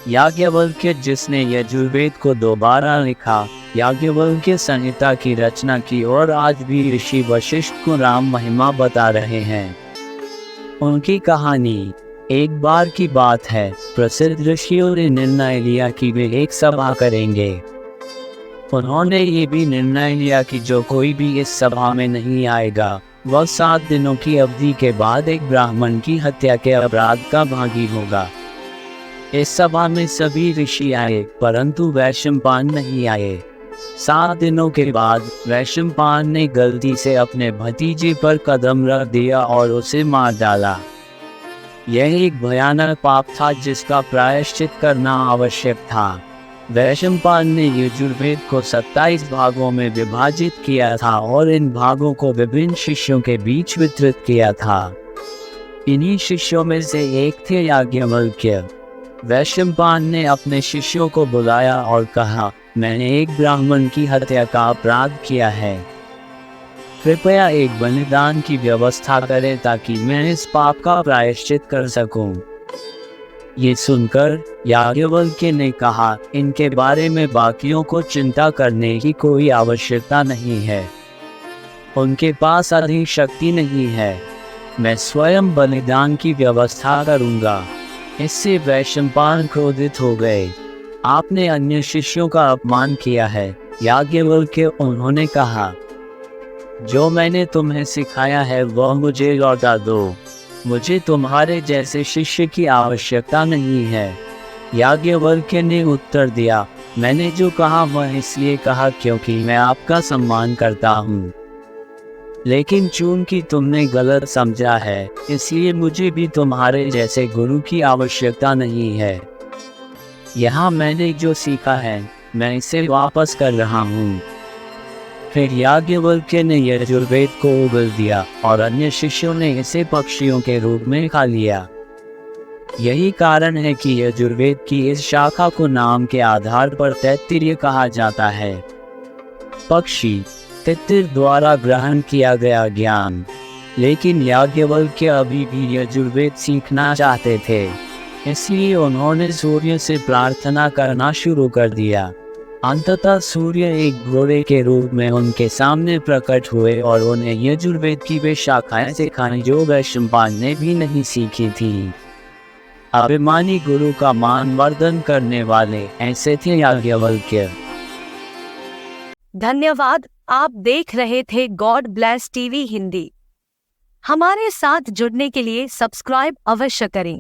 याज्ञवल्क्य जिसने यजुर्वेद को दोबारा लिखा, याज्ञवल्क्य संहिता की रचना की और आज भी ऋषि वशिष्ठ को राम महिमा बता रहे हैं। उनकी कहानी। एक बार की बात है, प्रसिद्ध ऋषियों ने निर्णय लिया कि वे एक सभा करेंगे। उन्होंने ये भी निर्णय लिया कि जो कोई भी इस सभा में नहीं आएगा, वह 7 दिनों की अवधि के बाद एक ब्राह्मण की हत्या के अपराध का भागी होगा। इस सभा में सभी ऋषि आए, परंतु वैशंपायन नहीं आए। 7 दिनों के बाद वैशंपायन ने गलती से अपने भतीजे पर कदम रख दिया और उसे मार डाला। यह एक भयानक पाप था जिसका प्रायश्चित करना आवश्यक था। वैशंपायन ने यजुर्वेद को 27 भागों में विभाजित किया था और इन भागों को विभिन्न शिष्यों के बीच वितरित किया था। इन्हीं शिष्यों में से एक थे याज्ञवल्क्य। वैशंपायन ने अपने शिष्यों को बुलाया और कहा, मैंने एक ब्राह्मण की हत्या का अपराध किया है। कृपया एक बलिदान की व्यवस्था करें ताकि मैं इस पाप का प्रायश्चित कर सकूं। ये सुनकर याज्ञवल्क्य ने कहा, इनके बारे में बाकियों को चिंता करने की कोई आवश्यकता नहीं है। उनके पास अधिक शक्ति नहीं है। मैं स्वयं बलिदान की व्यवस्था करूंगा। इससे वैशंपायन क्रोधित हो गए। आपने अन्य शिष्यों का अपमान किया है, याज्ञवल्क्य उन्होंने कहा। जो मैंने तुम्हें सिखाया है वह मुझे लौटा दो। मुझे तुम्हारे जैसे शिष्य की आवश्यकता नहीं है। याज्ञवल्क्य ने उत्तर दिया, मैंने जो कहा वह इसलिए कहा क्योंकि मैं आपका सम्मान करता हूँ। लेकिन चूंकि तुमने गलत समझा है, इसलिए मुझे भी तुम्हारे जैसे गुरु की आवश्यकता नहीं है। यहाँ मैंने जो सीखा है, मैं इसे वापस कर रहा हूँ। फिर याज्ञवल्क्य ने यजुर्वेद को उगल दिया और अन्य शिष्यों ने इसे पक्षियों के रूप में खा लिया। यही कारण है कि यजुर्वेद की इस शाखा को नाम के आधार पर तैत्तिरीय कहा जाता है। पक्षी, तैत्तिरीय द्वारा ग्रहण किया गया ज्ञान। लेकिन याज्ञवल्क्य अभी भी यजुर्वेद सीखना चाहते थे, इसलिए उन्होंने सूर्य से प्रार्थना करना शुरू कर दिया। अंततः सूर्य एक घोड़े के रूप में उनके सामने प्रकट हुए और उन्हें यजुर्वेद की वे शाखाएं सिखाई जो वैशंपायन ने भी नहीं सीखी थी। अभिमानी गुरु का मान वर्धन करने वाले ऐसे थे याज्ञवल्क्य। धन्यवाद। आप देख रहे थे गॉड ब्लेस टीवी हिंदी। हमारे साथ जुड़ने के लिए सब्सक्राइब अवश्य करें।